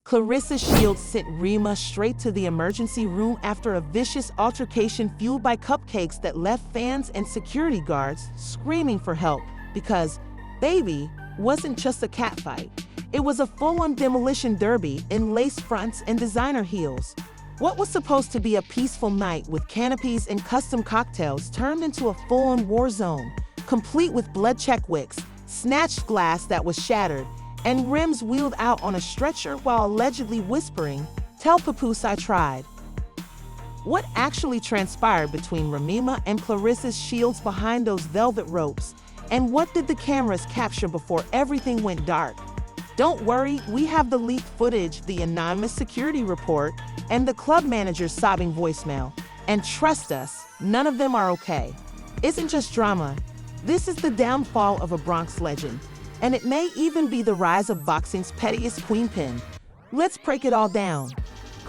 Claressa Shields sent Remy straight to the emergency room after a vicious altercation fueled by cupcakes that left fans and security guards screaming for help because, baby, wasn't just a catfight. It was a full-on demolition derby in lace fronts and designer heels. What was supposed to be a peaceful night with canopies and custom cocktails turned into a full-on war zone, complete with blood-check wicks, snatched glass that was shattered, and Rems wheeled out on a stretcher while allegedly whispering, "Tell Papoose I tried." What actually transpired between Remy and Claressa Shields behind those velvet ropes, and what did the cameras capture before everything went dark? Don't worry, we have the leaked footage, the anonymous security report, and the club manager's sobbing voicemail. And trust us, none of them are okay. Isn't just drama. This is the downfall of a Bronx legend. And it may even be the rise of boxing's pettiest queenpin. Let's break it all down.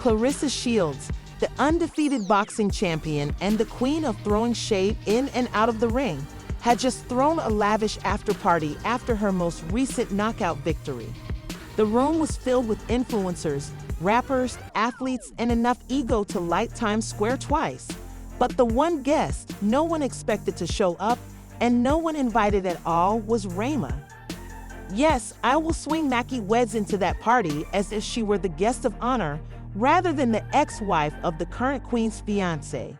Claressa Shields, the undefeated boxing champion and the queen of throwing shade in and out of the ring, had just thrown a lavish after-party after her most recent knockout victory. The room was filled with influencers, rappers, athletes, and enough ego to light Times Square twice. But the one guest no one expected to show up and no one invited at all was Remy. Yes, I will swing Mackie Weds into that party as if she were the guest of honor rather than the ex-wife of the current queen's fiancé.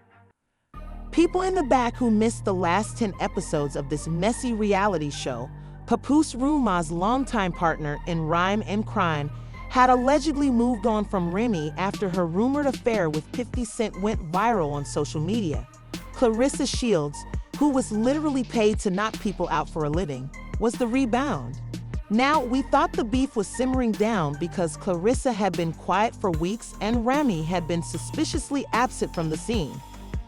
People in the back who missed the last 10 episodes of this messy reality show, Papoose, Remy's longtime partner in rhyme and crime, had allegedly moved on from Remy after her rumored affair with 50 Cent went viral on social media. Claressa Shields, who was literally paid to knock people out for a living, was the rebound. Now, we thought the beef was simmering down because Claressa had been quiet for weeks and Remy had been suspiciously absent from the scene.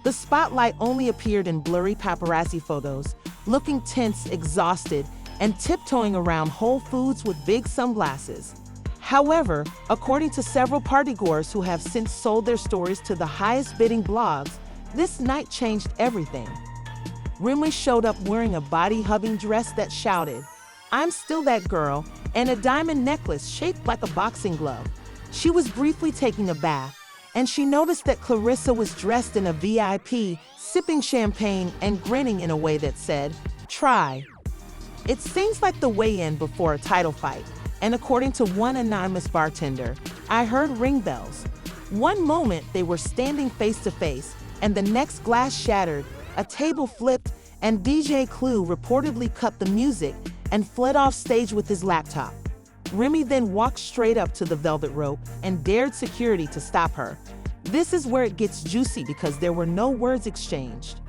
The spotlight only appeared in blurry paparazzi photos, looking tense, exhausted, and tiptoeing around Whole Foods with big sunglasses. However, according to several partygoers who have since sold their stories to the highest-bidding blogs, this night changed everything. Remy showed up wearing a body-hugging dress that shouted, "I'm still that girl," and a diamond necklace shaped like a boxing glove. She was briefly taking a bath, and she noticed that Claressa was dressed in a VIP, sipping champagne and grinning in a way that said, "Try." It seems like the weigh-in before a title fight, and according to one anonymous bartender, I heard ring bells. One moment they were standing face to face, and the next glass shattered, a table flipped, and DJ Clue reportedly cut the music and fled off stage with his laptop. Remy then walked straight up to the velvet rope and dared security to stop her. This is where it gets juicy because there were no words exchanged.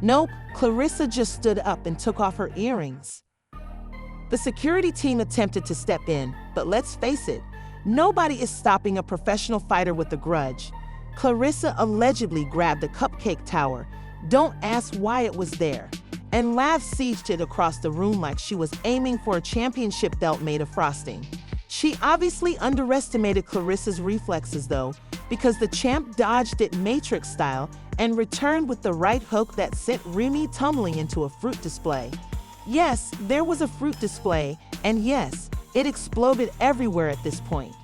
Nope, Claressa just stood up and took off her earrings. The security team attempted to step in, but let's face it, nobody is stopping a professional fighter with a grudge. Claressa allegedly grabbed a cupcake tower, don't ask why it was there, and sieged it across the room like she was aiming for a championship belt made of frosting. She obviously underestimated Claressa's reflexes though, because the champ dodged it Matrix style and returned with the right hook that sent Remy tumbling into a fruit display. Yes, there was a fruit display, and yes, it exploded everywhere at this point.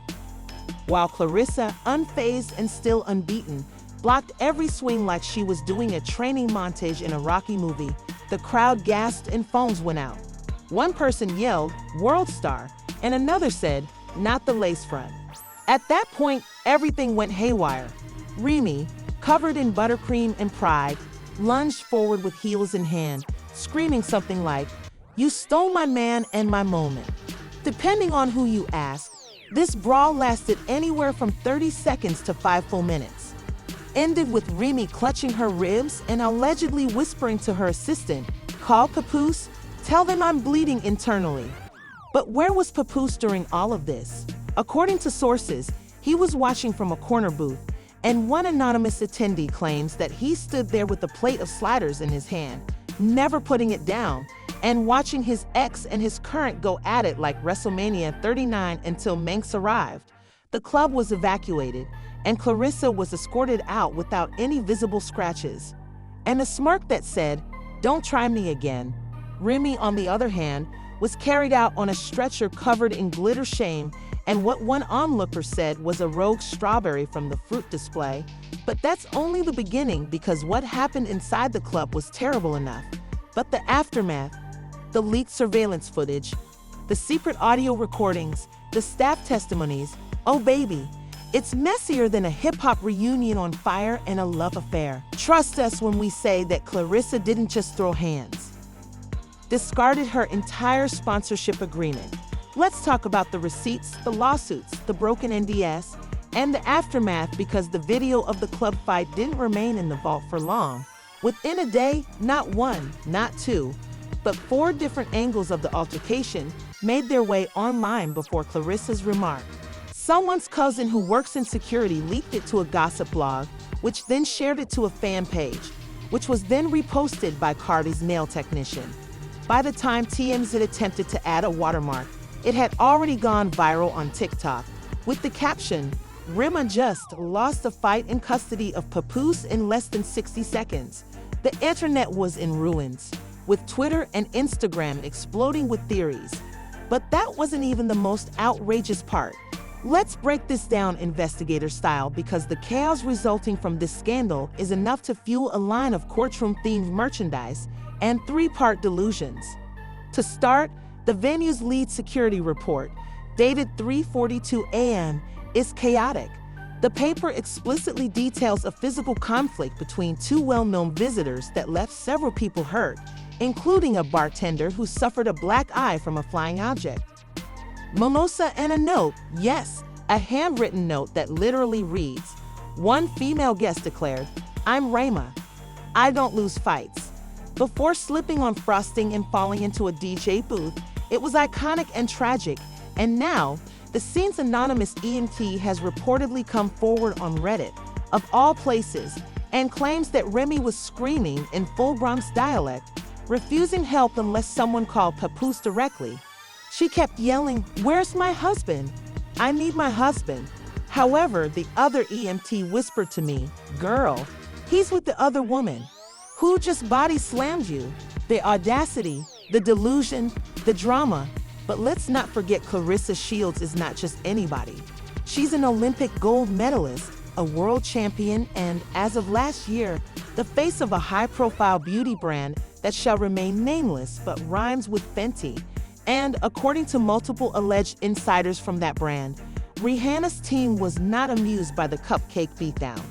While Claressa, unfazed and still unbeaten, blocked every swing like she was doing a training montage in a Rocky movie, the crowd gasped and phones went out. One person yelled, "World star," and another said, "Not the lace front." At that point, everything went haywire. Remy, covered in buttercream and pride, lunged forward with heels in hand, screaming something like, "You stole my man and my moment." Depending on who you ask, this brawl lasted anywhere from 30 seconds to 5 full minutes. Ended with Remy clutching her ribs and allegedly whispering to her assistant, "Call Papoose, tell them I'm bleeding internally." But where was Papoose during all of this? According to sources, he was watching from a corner booth, and one anonymous attendee claims that he stood there with a plate of sliders in his hand, never putting it down, and watching his ex and his current go at it like WrestleMania 39 until Manx arrived. The club was evacuated, and Claressa was escorted out without any visible scratches. And a smirk that said, "Don't try me again." Remy, on the other hand, was carried out on a stretcher covered in glitter shame and what one onlooker said was a rogue strawberry from the fruit display. But that's only the beginning, because what happened inside the club was terrible enough. But the aftermath, the leaked surveillance footage, the secret audio recordings, the staff testimonies, oh baby, it's messier than a hip-hop reunion on fire and a love affair. Trust us when we say that Claressa didn't just throw hands. Discarded her entire sponsorship agreement. Let's talk about the receipts, the lawsuits, the broken NDS, and the aftermath, because the video of the club fight didn't remain in the vault for long. Within a day, not one, not two, but 4 different angles of the altercation made their way online before Claressa's remark. Someone's cousin who works in security leaked it to a gossip blog, which then shared it to a fan page, which was then reposted by Cardi's nail technician. By the time TMZ attempted to add a watermark, it had already gone viral on TikTok, with the caption, "Remy just lost a fight in custody of Papoose in less than 60 seconds. The internet was in ruins, with Twitter and Instagram exploding with theories. But that wasn't even the most outrageous part. Let's break this down investigator style, because the chaos resulting from this scandal is enough to fuel a line of courtroom-themed merchandise and 3-part delusions. To start, the venue's lead security report, dated 3:42 a.m., is chaotic. The paper explicitly details a physical conflict between 2 well-known visitors that left several people hurt, including a bartender who suffered a black eye from a flying object. Mimosa and a note, yes, a handwritten note that literally reads, "One female guest declared, 'I'm Remy. I don't lose fights.'" Before slipping on frosting and falling into a DJ booth, it was iconic and tragic, and now, the scene's anonymous EMT has reportedly come forward on Reddit, of all places, and claims that Remy was screaming in full Bronx dialect, refusing help unless someone called Papoose directly. She kept yelling, "Where's my husband? I need my husband." However, the other EMT whispered to me, "Girl, he's with the other woman. Who just body slammed you?" The audacity, the delusion, the drama. But let's not forget Claressa Shields is not just anybody. She's an Olympic gold medalist, a world champion, and, as of last year, the face of a high-profile beauty brand that shall remain nameless but rhymes with Fenty. And, according to multiple alleged insiders from that brand, Rihanna's team was not amused by the cupcake beatdown.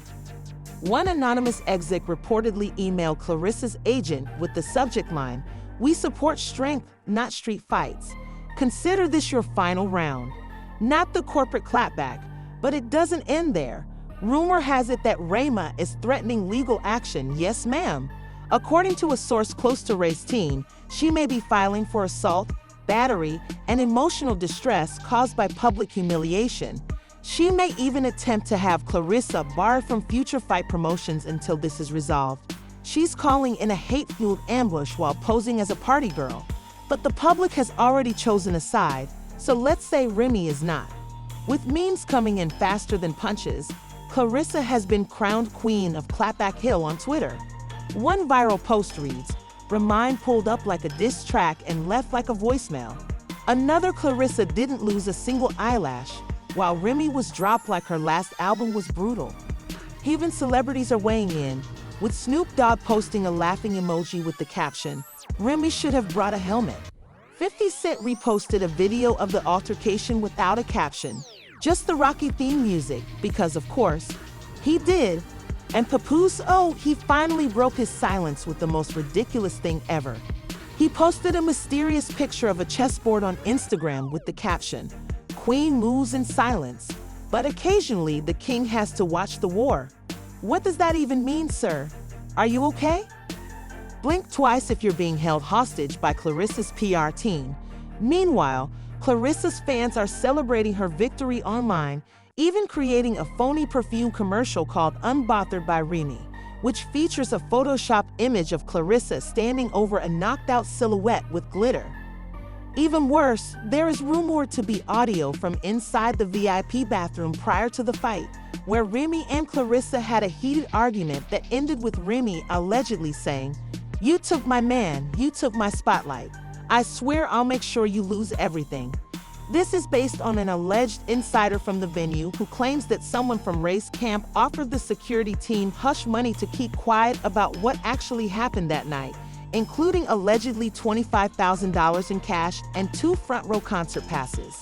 One anonymous exec reportedly emailed Claressa's agent with the subject line, "We support strength, not street fights. Consider this your final round." Not the corporate clapback, but it doesn't end there. Rumor has it that Remy is threatening legal action. Yes, ma'am. According to a source close to Ray's team, she may be filing for assault, battery, and emotional distress caused by public humiliation. She may even attempt to have Claressa barred from future fight promotions until this is resolved. She's calling in a hate-fueled ambush while posing as a party girl. But the public has already chosen a side, so let's say Remy is not. With memes coming in faster than punches, Claressa has been crowned queen of Clapback Hill on Twitter. One viral post reads, "Remy pulled up like a diss track and left like a voicemail." Another, "Claressa didn't lose a single eyelash, while Remy was dropped like her last album was brutal." Even celebrities are weighing in, with Snoop Dogg posting a laughing emoji with the caption, "Remy should have brought a helmet." 50 Cent reposted a video of the altercation without a caption, just the Rocky theme music, because of course, he did. And Papoose, oh, he finally broke his silence with the most ridiculous thing ever. He posted a mysterious picture of a chessboard on Instagram with the caption, "Queen moves in silence, but occasionally the king has to watch the war." What does that even mean, sir? Are you okay? Blink twice if you're being held hostage by Claressa's PR team. Meanwhile, Claressa's fans are celebrating her victory online, even creating a phony perfume commercial called Unbothered by Remy, which features a photoshopped image of Claressa standing over a knocked-out silhouette with glitter. Even worse, there is rumored to be audio from inside the VIP bathroom prior to the fight, where Remy and Claressa had a heated argument that ended with Remy allegedly saying, "You took my man, you took my spotlight. I swear I'll make sure you lose everything." This is based on an alleged insider from the venue who claims that someone from Ray's camp offered the security team hush money to keep quiet about what actually happened that night, including allegedly $25,000 in cash and 2 front-row concert passes.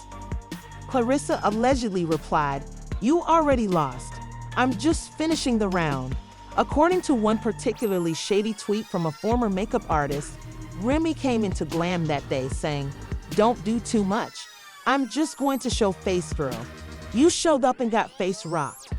Claressa allegedly replied, "You already lost. I'm just finishing the round." According to one particularly shady tweet from a former makeup artist, Remy came into glam that day saying, "Don't do too much. I'm just going to show face, girl. You showed up and got face rocked."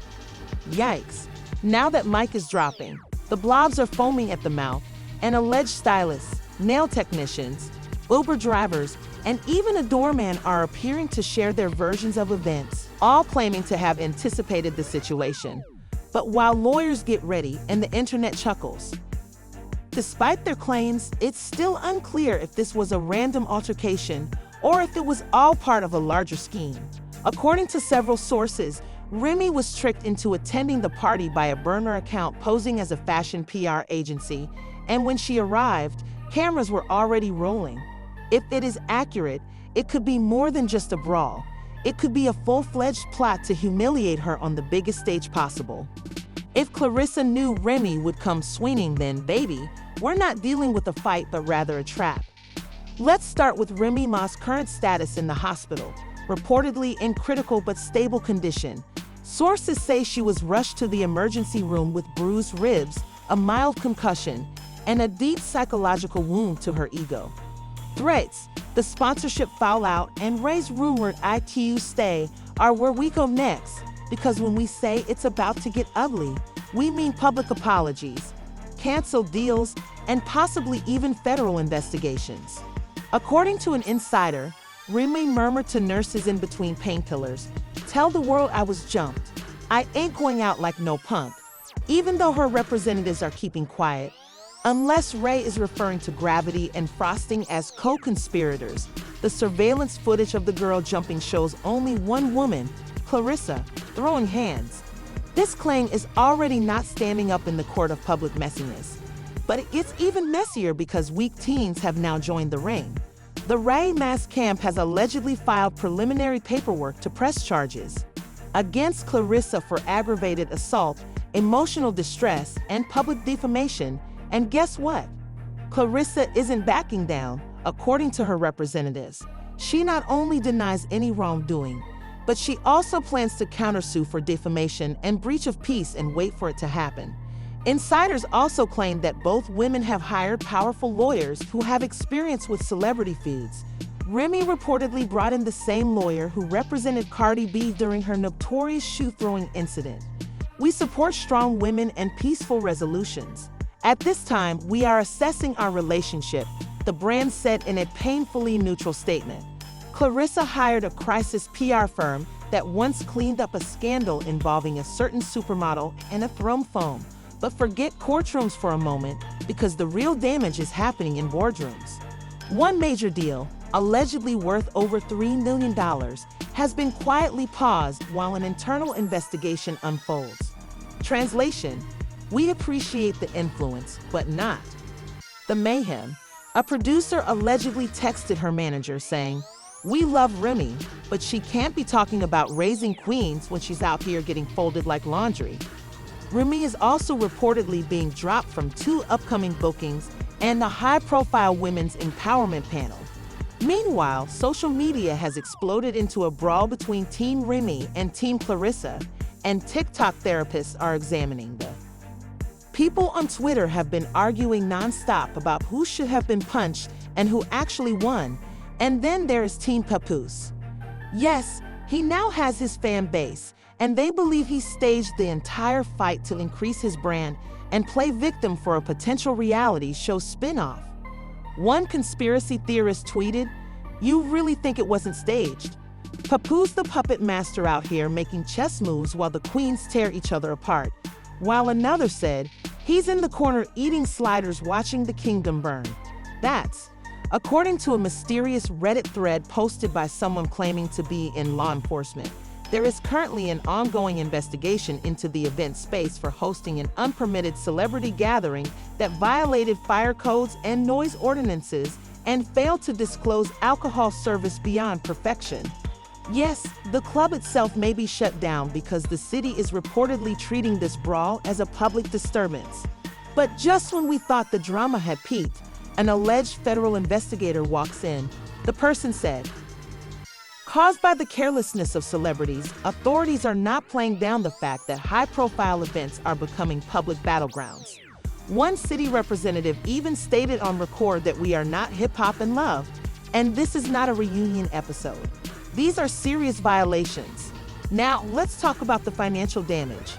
Yikes. Now that Mike is dropping, the blobs are foaming at the mouth, and alleged stylists, nail technicians, Uber drivers, and even a doorman are appearing to share their versions of events, all claiming to have anticipated the situation. But while lawyers get ready and the internet chuckles, despite their claims, it's still unclear if this was a random altercation or if it was all part of a larger scheme. According to several sources, Remy was tricked into attending the party by a burner account posing as a fashion PR agency, and when she arrived, cameras were already rolling. If it is accurate, it could be more than just a brawl. It could be a full-fledged plot to humiliate her on the biggest stage possible. If Claressa knew Remy would come swinging, then baby, we're not dealing with a fight but rather a trap. Let's start with Remy Ma's current status in the hospital, reportedly in critical but stable condition. Sources say she was rushed to the emergency room with bruised ribs, a mild concussion, and a deep psychological wound to her ego. Threats, the sponsorship fallout, and Ray's rumored ITU stay are where we go next, because when we say it's about to get ugly, we mean public apologies, canceled deals, and possibly even federal investigations. According to an insider, Remy murmured to nurses in between painkillers, "Tell the world I was jumped. I ain't going out like no punk," even though her representatives are keeping quiet. Unless Ray is referring to Gravity and Frosting as co-conspirators, the surveillance footage of the girl jumping shows only one woman, Claressa, throwing hands. This claim is already not standing up in the court of public messiness. But it gets even messier because weak teens have now joined the ring. The Ray Ma's camp has allegedly filed preliminary paperwork to press charges against Claressa for aggravated assault, emotional distress, and public defamation. And guess what? Claressa isn't backing down, according to her representatives. She not only denies any wrongdoing, but she also plans to countersue for defamation and breach of peace and wait for it to happen. Insiders also claim that both women have hired powerful lawyers who have experience with celebrity feuds. Remy reportedly brought in the same lawyer who represented Cardi B during her notorious shoe-throwing incident. "We support strong women and peaceful resolutions. At this time, we are assessing our relationship," the brand said in a painfully neutral statement. Claressa hired a crisis PR firm that once cleaned up a scandal involving a certain supermodel and a thrum foam. But forget courtrooms for a moment, because the real damage is happening in boardrooms. One major deal, allegedly worth over $3 million, has been quietly paused while an internal investigation unfolds. Translation: we appreciate the influence, but not the mayhem. A producer allegedly texted her manager saying, "We love Remy, but she can't be talking about raising queens when she's out here getting folded like laundry." Remy is also reportedly being dropped from 2 upcoming bookings and a high-profile women's empowerment panel. Meanwhile, social media has exploded into a brawl between Team Remy and Team Claressa, and TikTok therapists are examining the people on Twitter have been arguing nonstop about who should have been punched and who actually won. And then there is Team Papoose. Yes, he now has his fan base, and they believe he staged the entire fight to increase his brand and play victim for a potential reality show spin-off. One conspiracy theorist tweeted, "You really think it wasn't staged? Papoose the puppet master out here making chess moves while the queens tear each other apart." While another said, "He's in the corner eating sliders watching the kingdom burn." That's according to a mysterious Reddit thread posted by someone claiming to be in law enforcement. There is currently an ongoing investigation into the event space for hosting an unpermitted celebrity gathering that violated fire codes and noise ordinances and failed to disclose alcohol service beyond perfection. Yes, the club itself may be shut down because the city is reportedly treating this brawl as a public disturbance. But just when we thought the drama had peaked, an alleged federal investigator walks in. The person said, "Caused by the carelessness of celebrities, authorities are not playing down the fact that high-profile events are becoming public battlegrounds." One city representative even stated on record that we are not hip-hop in love, and this is not a reunion episode. These are serious violations. Now, let's talk about the financial damage.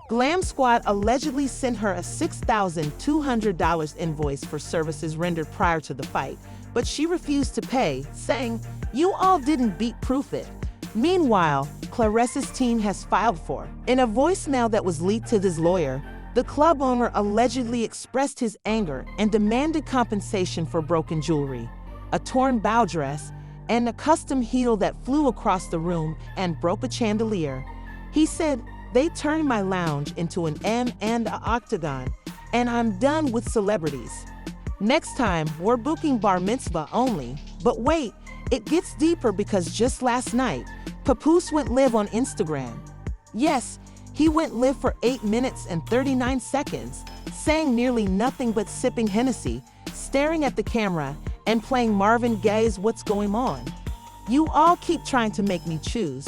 Glam Squad allegedly sent her a $6,200 invoice for services rendered prior to the fight, but she refused to pay, saying, "You all didn't beat-proof it." Meanwhile, Claressa's team has filed for. In a voicemail that was leaked to his lawyer, the club owner allegedly expressed his anger and demanded compensation for broken jewelry, a torn bow dress, and a custom heel that flew across the room and broke a chandelier. He said, "They turned my lounge into an M and a octagon, and I'm done with celebrities. Next time, we're booking bar mitzvah only." But wait, it gets deeper because just last night, Papoose went live on Instagram. Yes, he went live for 8 minutes and 39 seconds, saying nearly nothing but sipping Hennessy, staring at the camera, and playing Marvin Gaye's "What's Going On." You all keep trying to make me choose,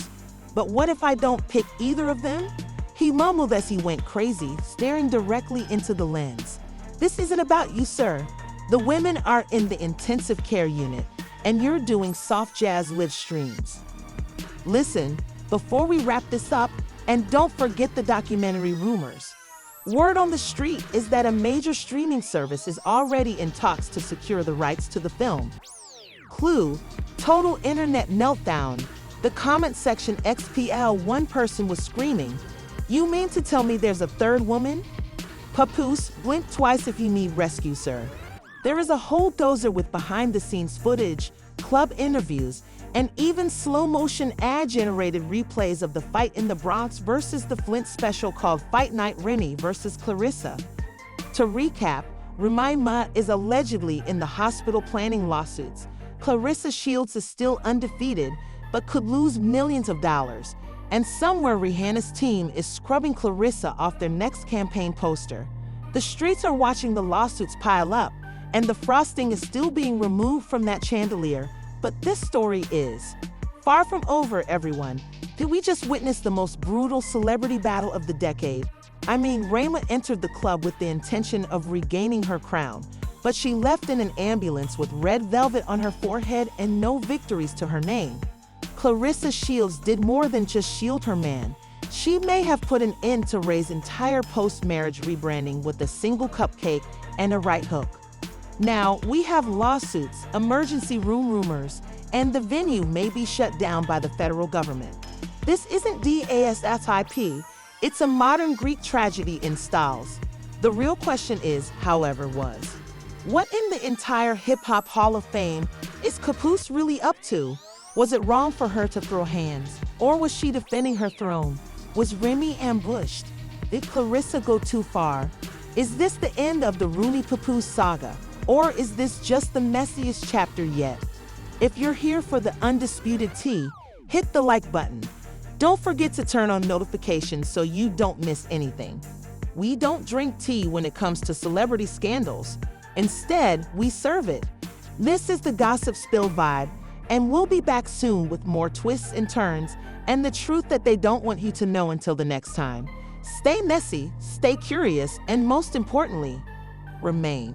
but what if I don't pick either of them? He mumbled as he went crazy, staring directly into the lens. This isn't about you, sir. The women are in the intensive care unit, and you're doing soft jazz live streams. Listen, before we wrap this up, and don't forget the documentary rumors. Word on the street is that a major streaming service is already in talks to secure the rights to the film. Clue, total internet meltdown. The comment section XPL, one person was screaming, "You mean to tell me there's a third woman?" Papoose, blink twice if you need rescue, sir. There is a whole dozer with behind-the-scenes footage, club interviews, and even slow-motion ad-generated replays of the fight in the Bronx versus the Flint special called Fight Night Remy versus Claressa. To recap, Remy is allegedly in the hospital planning lawsuits. Claressa Shields is still undefeated, but could lose millions of dollars. And somewhere Rihanna's team is scrubbing Claressa off their next campaign poster. The streets are watching the lawsuits pile up, and the frosting is still being removed from that chandelier. But this story is far from over, everyone. Did we just witness the most brutal celebrity battle of the decade? I mean, Remy entered the club with the intention of regaining her crown, but she left in an ambulance with red velvet on her forehead and no victories to her name. Claressa Shields did more than just shield her man. She may have put an end to Ray's entire post-marriage rebranding with a single cupcake and a right hook. Now, we have lawsuits, emergency room rumors, and the venue may be shut down by the federal government. This isn't DASSIP, it's a modern Greek tragedy in styles. The real question is, however, what in the entire Hip-Hop Hall of Fame is Papoose really up to? Was it wrong for her to throw hands? Or was she defending her throne? Was Remy ambushed? Did Claressa go too far? Is this the end of the Rooney Papoose saga? Or is this just the messiest chapter yet? If you're here for the undisputed tea, hit the like button. Don't forget to turn on notifications so you don't miss anything. We don't drink tea when it comes to celebrity scandals. Instead, we serve it. This is the Gossip Spill Vibe, and we'll be back soon with more twists and turns and the truth that they don't want you to know until the next time. Stay messy, stay curious, and most importantly, remain.